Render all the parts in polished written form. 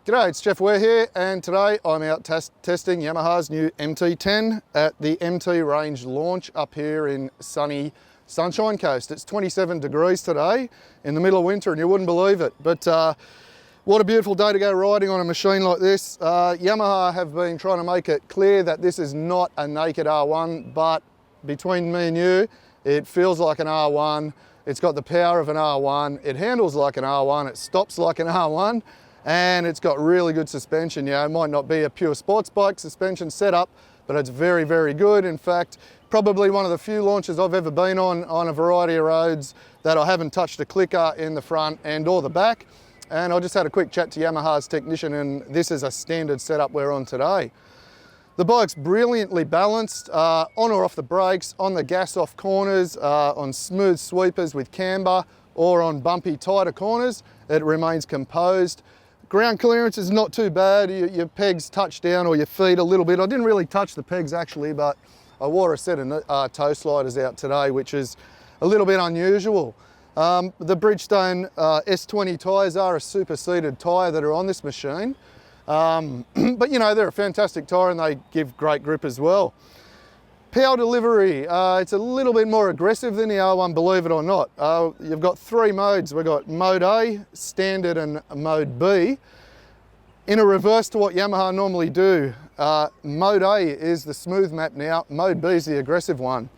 G'day, it's Jeff Ware here, and today I'm out testing Yamaha's new MT-10 at the MT range launch up here in sunny Sunshine Coast. It's 27 degrees today in the middle of winter and you wouldn't believe it, but what a beautiful day to go riding on a machine like this. Yamaha have been trying to make it clear that this is not a naked R1, but between me and you, it feels like an R1. It's got the power of an R1, it handles like an R1, it stops like an R1, and it's got really good suspension. You know, it might not be a pure sports bike suspension setup, but it's very, very good. In fact, probably one of the few launches I've ever been on a variety of roads that I haven't touched a clicker in the front and or the back. And I just had a quick chat to Yamaha's technician, and this is a standard setup we're on today. The bike's brilliantly balanced, on or off the brakes, on the gas off corners, on smooth sweepers with camber, or on bumpy tighter corners. It remains composed. Ground clearance is not too bad. Your pegs touch down, or your feet a little bit. I didn't really touch the pegs actually, but I wore a set of toe sliders out today, which is a little bit unusual. The Bridgestone S20 tyres are a superseded tyre that are on this machine. But you know, they're a fantastic tyre and they give great grip as well. Power delivery, it's a little bit more aggressive than the R1, believe it or not. You've got three modes. We've got Mode A, Standard and Mode B. In a reverse to what Yamaha normally do, Mode A is the smooth map now, Mode B is the aggressive one.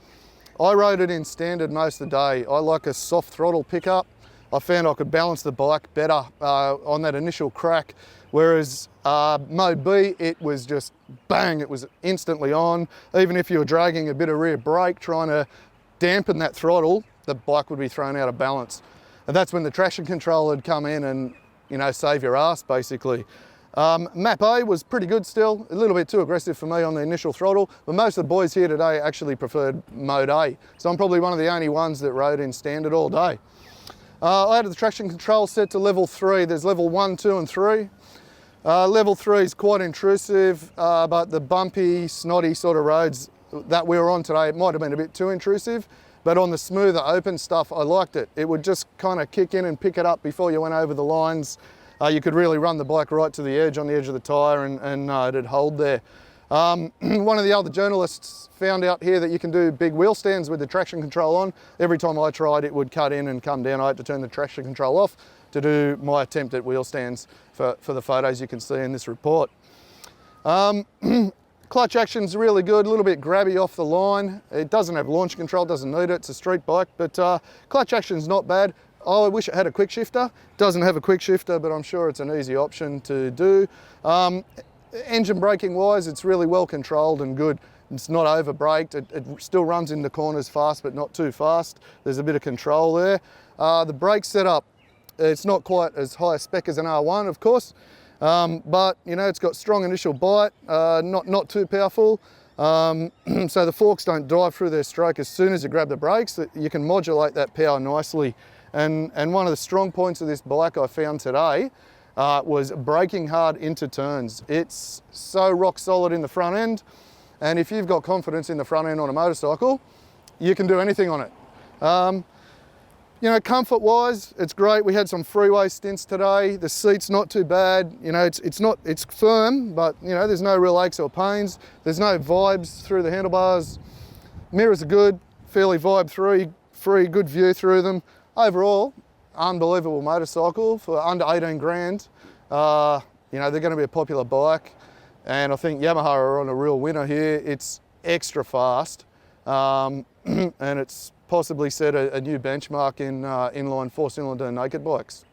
I rode it in Standard most of the day. I like a soft throttle pickup. I found I could balance the bike better on that initial crack, whereas Mode B, it was just bang, it was instantly on. Even if you were dragging a bit of rear brake, trying to dampen that throttle, the bike would be thrown out of balance. And that's when the traction control had come in and, you know, save your ass basically. Map A was pretty good still, a little bit too aggressive for me on the initial throttle, but most of the boys here today actually preferred Mode A. So I'm probably one of the only ones that rode in Standard all day. I had the traction control set to level 3. There's level 1, 2 and 3. Level 3 is quite intrusive, but the bumpy, snotty sort of roads that we were on today, it might have been a bit too intrusive, but on the smoother, open stuff, I liked it. It would just kind of kick in and pick it up before you went over the lines. You could really run the bike right to the edge, on the edge of the tyre, and it'd hold there. One of the other journalists found out here that you can do big wheel stands with the traction control on. Every time I tried, it would cut in and come down. I had to turn the traction control off to do my attempt at wheel stands for the photos you can see in this report. Clutch action's really good, a little bit grabby off the line. It doesn't have launch control, doesn't need it, it's a street bike, but clutch action's not bad. Oh, I wish it had a quick shifter. Doesn't have a quick shifter, but I'm sure it's an easy option to do. Engine braking wise, it's really well controlled and good. It's not over braked. It still runs into corners fast, but not too fast. There's a bit of control there. The brake setup, it's not quite as high a spec as an R1, of course, but you know, it's got strong initial bite, not too powerful. So the forks don't dive through their stroke as soon as you grab the brakes. You can modulate that power nicely. And one of the strong points of this bike I found today was braking hard into turns. It's so rock solid in the front end, and if you've got confidence in the front end on a motorcycle, you can do anything on it. You know, comfort-wise, it's great. We had some freeway stints today. The seat's not too bad. You know, it's firm, but you know, there's no real aches or pains. There's no vibes through the handlebars. Mirrors are good, fairly vibe-free, good view through them. Overall, unbelievable motorcycle for under 18 grand. You know, they're going to be a popular bike, and I think Yamaha are on a real winner here. It's extra fast, and it's possibly set a new benchmark in inline 4-cylinder naked bikes.